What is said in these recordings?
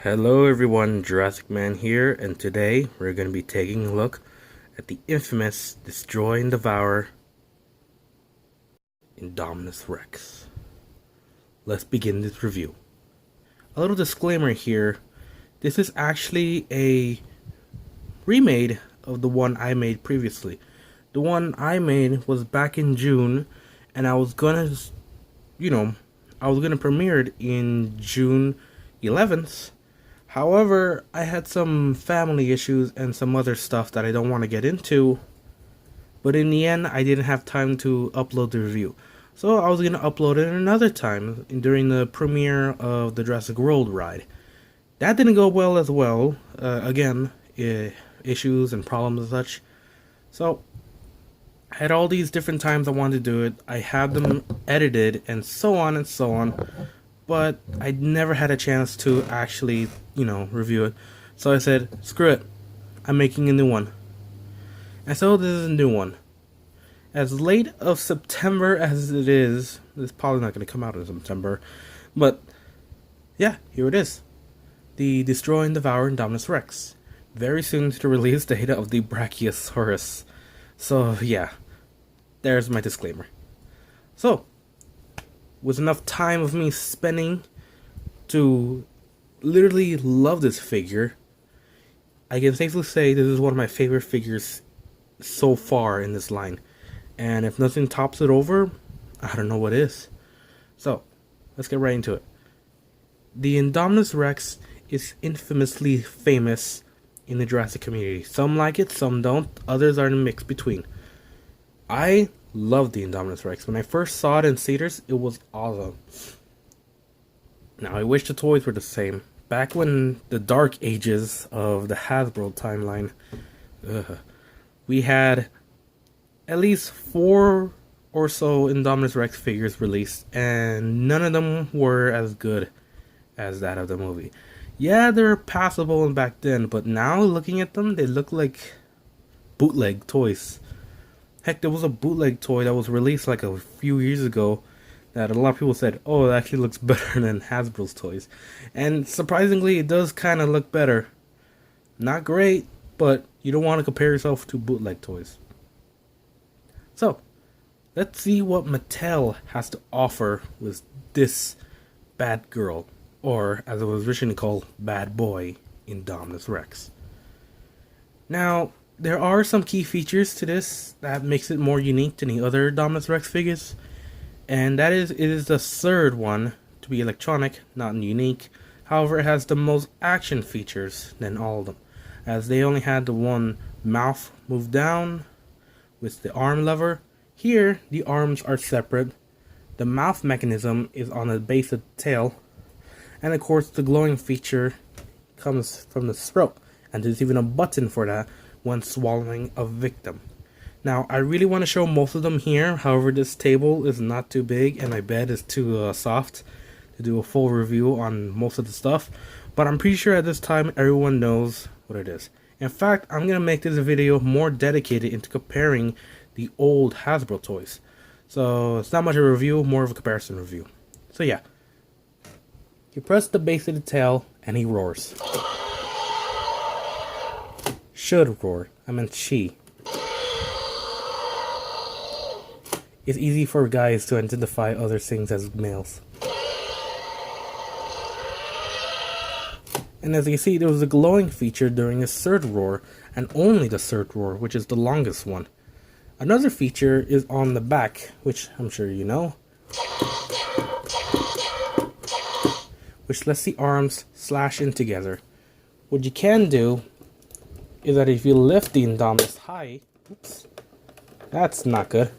Hello everyone, Jurassic Man here, and today we're going to be taking a look at the infamous Destroy and Devour Indominus Rex. Let's begin this review. A little disclaimer here, this is actually a remade of the one I made previously. The one I made was back in June, and I was gonna premiere it in June 11th. However, I had some family issues and some other stuff that I don't want to get into. But in the end, I didn't have time to upload the review. So I was going to upload it another time during the premiere of the Jurassic World ride. That didn't go well as well. Issues and problems and such. So I had all these different times I wanted to do it. I had them edited and so on and so on. But I never had a chance to actually, review it. So I said, screw it, I'm making a new one. And so this is a new one. As late of September as it is, it's probably not going to come out in September, but yeah, here it is. The Destroy and Devour Indominus Rex. Very soon to the release date of the Brachiosaurus. So yeah, there's my disclaimer. So, with enough time of me spending to literally love this figure, I can safely say this is one of my favorite figures so far in this line. And if nothing tops it over, I don't know what is. So, let's get right into it. The Indominus Rex is infamously famous in the Jurassic community. Some like it, some don't. Others are in a mix between. I love the Indominus Rex. When I first saw it in theaters, it was awesome. Now, I wish the toys were the same. Back when the dark ages of the Hasbro timeline, we had at least 4 or so Indominus Rex figures released, and none of them were as good as that of the movie. Yeah, they're passable back then, but now looking at them, they look like bootleg toys. Heck, there was a bootleg toy that was released like a few years ago that a lot of people said, oh, it actually looks better than Hasbro's toys. And surprisingly, it does kind of look better. Not great, but you don't want to compare yourself to bootleg toys. So, let's see what Mattel has to offer with this bad girl, or as it was originally called, bad boy, Indominus Rex. Now, there are some key features to this that makes it more unique than the other Indominus Rex figures. And that is, it is the third one to be electronic, not unique. However, it has the most action features than all of them, as they only had the one mouth move down with the arm lever. Here, the arms are separate. The mouth mechanism is on the base of the tail. And of course, the glowing feature comes from the throat. And there's even a button for that when swallowing a victim. Now, I really want to show most of them here. However, this table is not too big and my bed is too soft to do a full review on most of the stuff. But I'm pretty sure at this time everyone knows what it is. In fact, I'm going to make this video more dedicated into comparing the old Hasbro toys. So it's not much of a review, more of a comparison review. So yeah, you press the base of the tail and he roars. Should roar. I meant she. It's easy for guys to identify other things as males. And as you see, there was a glowing feature during the third roar, and only the third roar, which is the longest one. Another feature is on the back, which I'm sure you know, which lets the arms slash in together. What you can do is that if you lift the Indominus high, oops, that's not good.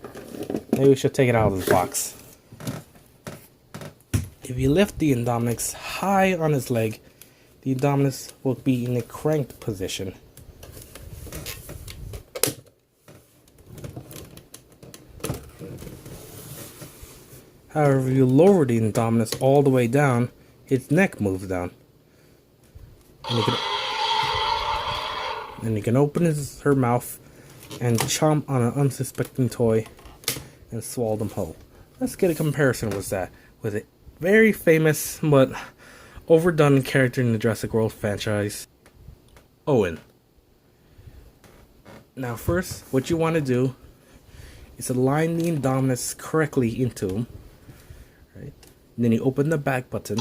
Maybe we should take it out of the box. If you lift the Indominus high on his leg, the Indominus will be in a cranked position. However, if you lower the Indominus all the way down, its neck moves down. And you can open her mouth and chomp on an unsuspecting toy and swallow them whole. Let's get a comparison with that. With a very famous but overdone character in the Jurassic World franchise, Owen. Now first, what you want to do is align the Indominus correctly into him. Right? And then you open the back button.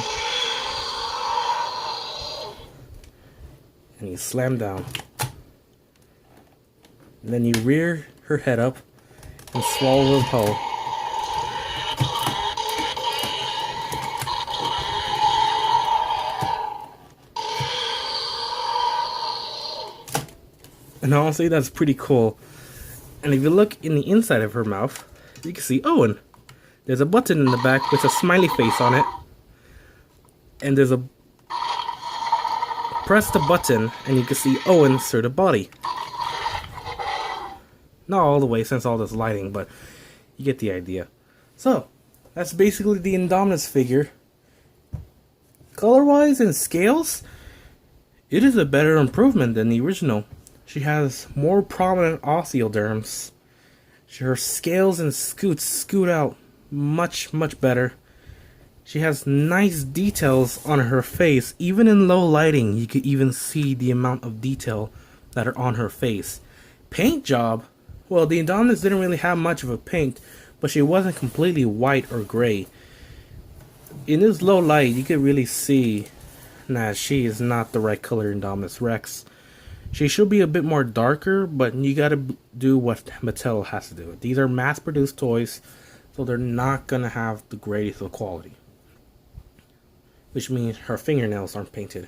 And you slam down. And then you rear her head up and swallow the whole. And honestly, that's pretty cool. And if you look in the inside of her mouth, you can see Owen. There's a button in the back with a smiley face on it. And there's a... Press the button and you can see Owen through the body. Not all the way since all this lighting, but you get the idea. So, that's basically the Indominus figure. Color-wise and scales, it is a better improvement than the original. She has more prominent osteoderms. Her scales and scoots scoot out much better. She has nice details on her face. Even in low lighting, you can even see the amount of detail that are on her face. Paint job, well, the Indominus didn't really have much of a paint, but she wasn't completely white or gray. In this low light, you can really see that she is not the right color Indominus Rex. She should be a bit more darker, but you gotta do what Mattel has to do. These are mass-produced toys, so they're not gonna have the greatest of quality. Which means her fingernails aren't painted.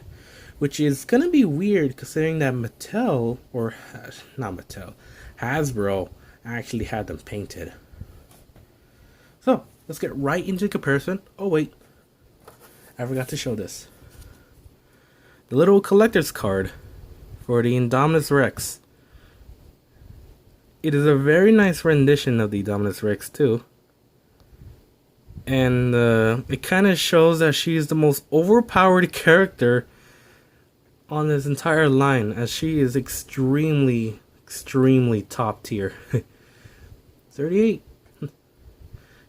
Which is gonna be weird considering that Mattel, or not Mattel, Hasbro actually had them painted. So, let's get right into the comparison. Oh wait, I forgot to show this. The little collector's card for the Indominus Rex. It is a very nice rendition of the Indominus Rex too. And it kind of shows that she is the most overpowered character on this entire line, as she is extremely top tier. 38.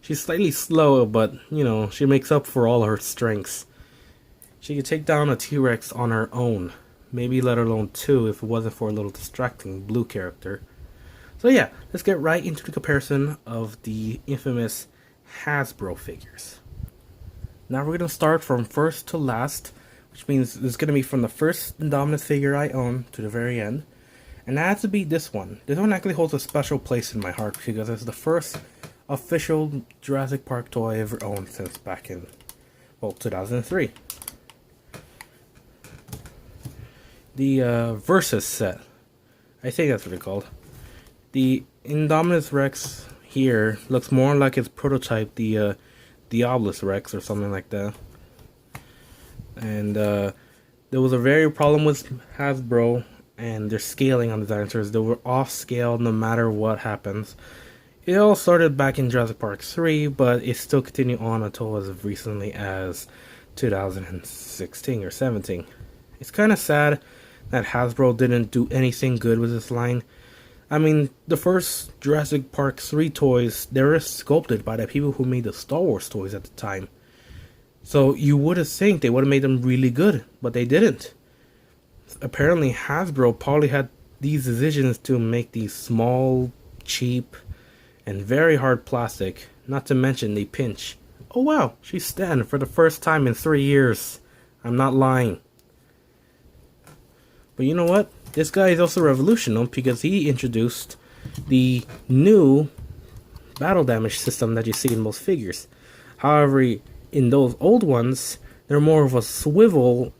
She's slightly slow, but you know, she makes up for all her strengths. She could take down a T-Rex on her own. Maybe let alone two if it wasn't for a little distracting blue character. So yeah, let's get right into the comparison of the infamous Hasbro figures. Now we're going to start from first to last, which means it's going to be from the first Indominus figure I own to the very end. And that has to be this one. This one actually holds a special place in my heart because it's the first official Jurassic Park toy I ever owned since back in, well, 2003. The Versus set. I think that's what it's called. The Indominus Rex here looks more like its prototype, the Diabolus Rex or something like that. And there was a very problem with Hasbro and their scaling on the dinosaurs. They were off scale no matter what happens. It all started back in Jurassic Park 3, but it still continued on until as recently as 2016 or 17. It's kind of sad that Hasbro didn't do anything good with this line. I mean, the first Jurassic Park 3 toys, they were sculpted by the people who made the Star Wars toys at the time. So you would have think they would have made them really good, but they didn't. Apparently Hasbro probably had these decisions to make these small, cheap, and very hard plastic. Not to mention they pinch. Oh wow, she's Stan for the first time in 3 years. I'm not lying. But you know what? This guy is also revolutionary because he introduced the new battle damage system that you see in most figures. However, in those old ones, they're more of a swivel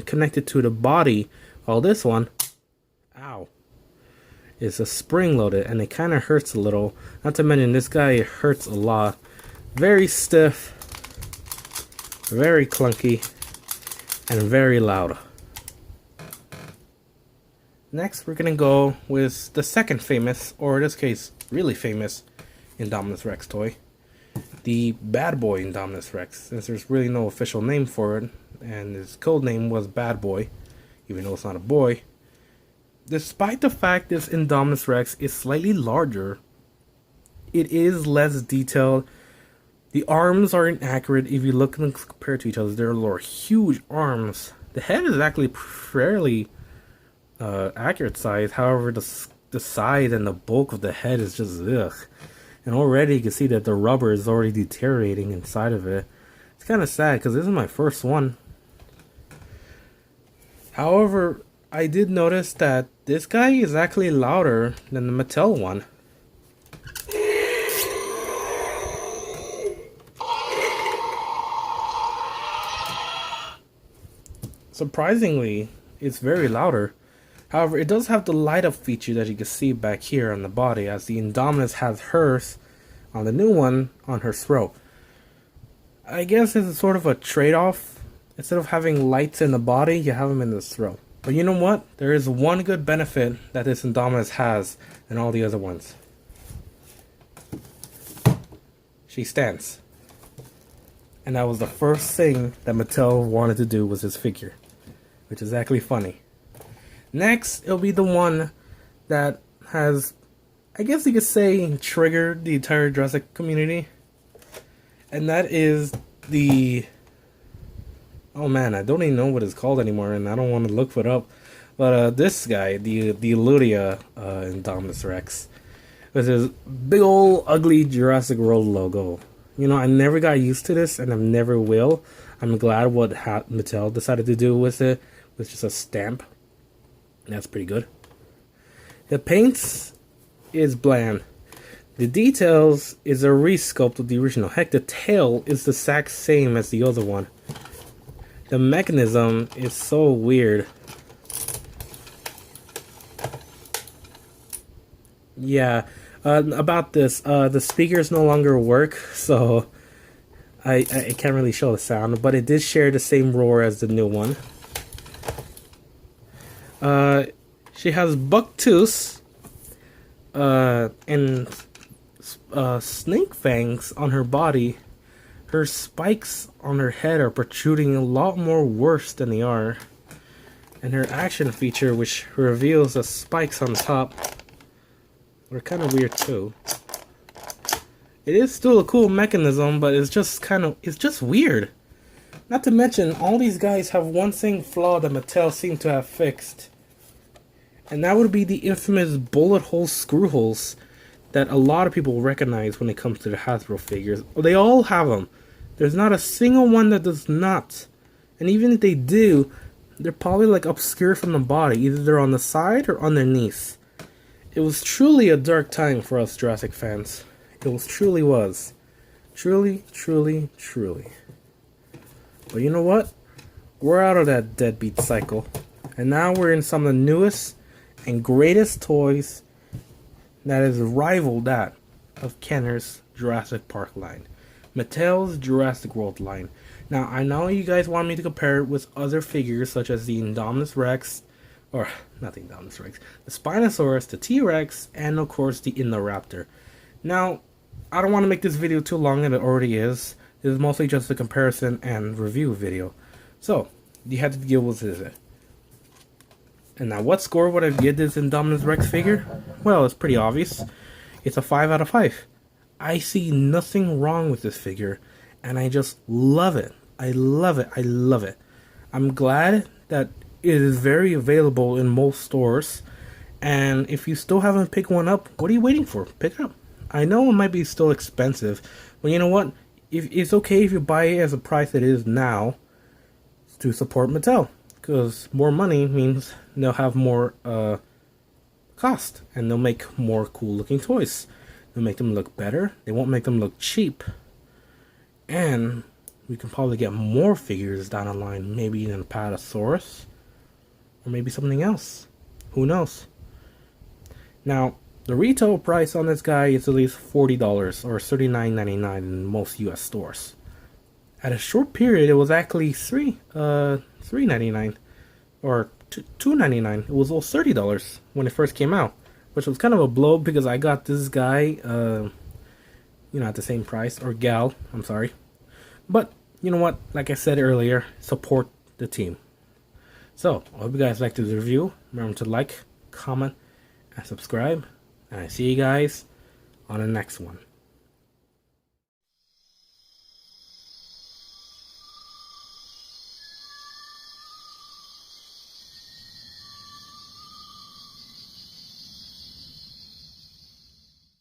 connected to the body, while this one, ow, is a spring loaded, and it kind of hurts a little. Not to mention this guy hurts a lot. Very stiff, very clunky, and very loud. Next, we're gonna go with the second famous, or in this case, really famous, Indominus Rex toy. The Bad Boy Indominus Rex, since there's really no official name for it, and his code name was Bad Boy, even though it's not a boy. Despite the fact this Indominus Rex is slightly larger, it is less detailed, The arms are inaccurate if you look at them compared to each other. They're huge arms. The head is actually fairly accurate size. However, the size and the bulk of the head is just ugh. And already you can see that the rubber is already deteriorating inside of it. It's kind of sad because this is my first one. However, I did notice that this guy is actually louder than the Mattel one. Surprisingly, it's very louder. However, it does have the light up feature that you can see back here on the body, as the Indominus has hers on the new one on her throat. I guess it's sort of a trade-off. Instead of having lights in the body, you have them in the throat. But you know what? There is one good benefit that this Indominus has than all the other ones. She stands. And that was the first thing that Mattel wanted to do, was this figure. Which is actually funny. Next, it'll be the one that has, I guess you could say, triggered the entire Jurassic community. And that is the... Oh man, I don't even know what it's called anymore, and I don't want to look it up. But this guy, the Ludia Indominus Rex, with his big old ugly Jurassic World logo. You know, I never got used to this, and I never will. I'm glad what Mattel decided to do with it, with just a stamp. That's pretty good. The paint is bland. The details is a resculpt of the original. Heck, the tail is the exact same as the other one. The mechanism is so weird. Yeah, about this, the speakers no longer work, so I can't really show the sound, but it did share the same roar as the new one. She has buck tooth and snake fangs on her body. Her spikes on her head are protruding a lot more worse than they are. And her action feature, which reveals the spikes on top, are kind of weird too. It is still a cool mechanism, but it's just weird. Not to mention, all these guys have one thing flaw that Mattel seemed to have fixed. And that would be the infamous bullet hole screw holes that a lot of people recognize when it comes to the Hasbro figures. They all have them. There's not a single one that does not. And even if they do, they're probably like obscure from the body. Either they're on the side or underneath. It was truly a dark time for us Jurassic fans. It truly was. Truly, truly, truly. But you know what? We're out of that deadbeat cycle. And now we're in some of the newest and greatest toys that has rivaled that of Kenner's Jurassic Park line. Mattel's Jurassic World line. Now, I know you guys want me to compare it with other figures such as the Indominus Rex, or not the Indominus Rex, the Spinosaurus, the T-Rex, and of course the Indoraptor. Now, I don't want to make this video too long, and it already is. This is mostly just a comparison and review video. So, you have to deal with it. And now, what score would I give this Indominus Rex figure? Well, it's pretty obvious. It's a 5 out of 5. I see nothing wrong with this figure, and I just love it. I love it. I love it. I'm glad that it is very available in most stores, and if you still haven't picked one up, what are you waiting for? Pick it up. I know it might be still expensive, but you know what? It's okay if you buy it as a price it is now to support Mattel, because more money means they'll have more cost, and they'll make more cool looking toys. They'll make them look better. They won't make them look cheap. And we can probably get more figures down the line. Maybe an Apatosaurus. Or maybe something else. Who knows? Now, the retail price on this guy is at least $40 or $39.99 in most US stores. At a short period, it was actually $3.99 or $2.99. It was all $30 when it first came out, which was kind of a blow because I got this guy, at the same price, or gal, I'm sorry. But, you know what, like I said earlier, support the team. So, I hope you guys liked this review. Remember to like, comment, and subscribe. And I see you guys on the next one.